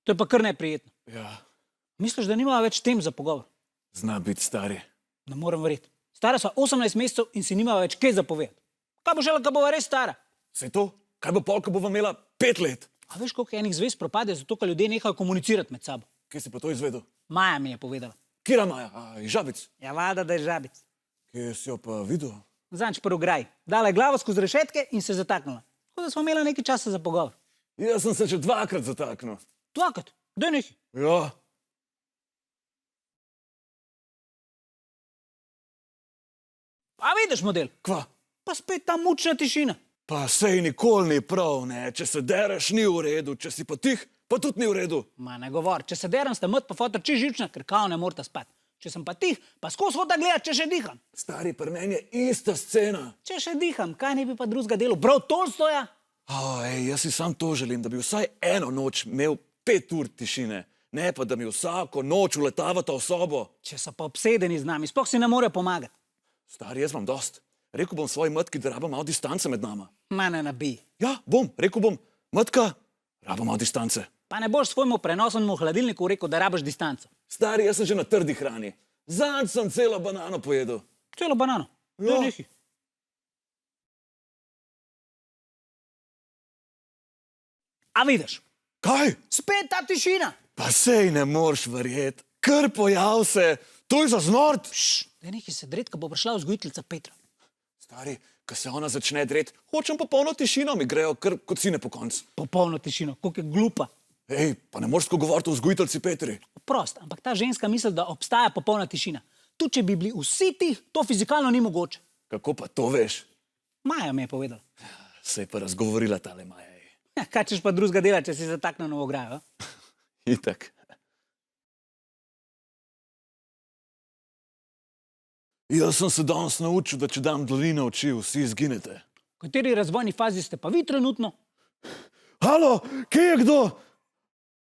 To je pa kar neprijetno. Ja, Misliš, da nima več tem za pogovor? zna biti stari. Ne morem verjeti. Stara sva 18 mesecev in si nima več kaj za povedati. Kaj bo šele, ko bova res stara? Sej to? Kaj bo pol, ko bova imela 5 let? A veš, koliko enih zvez propade, zato ker ljudje nehajo komunicirati med sabo? Kje si pa to izvedel? Maja mi je povedala. Kjera Maja? Iz Žabic? Ja, valjda, da je žabic. Kje si jo pa videl? Zanč prvi graj. Dala je glavo skozi rešetke in se zataknila. Tako da smo imeli nekaj časa za pogovor. Jaz sem se že 2-krat zataknil. Dvakrat. Daj nekaj. Ja. A vidiš model? Kva? Pa spet ta mučna tišina. Pa sej nikoli ni prav, ne. Če se dereš, ni v redu. Če si pa tih, pa tudi ni v redu. Ma ne govor. Če se deram, sta mrt pa fotor čist živčna, ker kao ne morata spati. Če sem pa tih, pa skozi hoda gledat, če še diham. Stari, pri meni je ista scena. Če še diham, kaj ne bi pa drugega delu? Prav Tolstoja? Jaz si sam to želim, da bi vsaj eno noč imel 5 ur tišine. Ne pa, da mi vsako noč uletavata v sobo. Če so pa obsedeni z nami, sploh si ne more pomagati. Stari, jaz imam dost. Rekel bom svoji matki, da raba malo distance med nama. Mene nabij. Ja, bom. Rekel bom, matka, raba malo distance. Pa ne boš svojemu prenosnemu hladilniku rekel, da rabaš distanco. Stari, jaz sem že na trdi hrani. Zanj sem celo banano pojedel. Celo banano. Ja. Daj nekaj. A vidiš? Kaj? Spet ta tišina. Pa sej ne moreš verjeti. Kar pojav se. To je za znort. Daj nekaj se dret, ko bo prišla vzgojiteljica Petra. Stari, ko se ona začne dret, hočem popolno tišino, mi grejo kar kot sine po koncu. Popolno tišino, koliko je glupa. Ej, pa ne moreš tako govoriti o vzgojiteljici Petri. Prost, ampak ta ženska misli, da obstaja popolna tišina. Tu, če bi bili vsi ti, to fizikalno ni mogoče. Kako pa to veš? Maja mi je povedala. Se je pa razgovorila tale Maja. Ja, kaj češ pa drugega dela, če si zataknil na ograjo? Itak. Jaz sem se danes naučil, da če dam doline oči, vsi izginete. V kateri razvojni fazi ste pa vi trenutno? Halo, kje je kdo?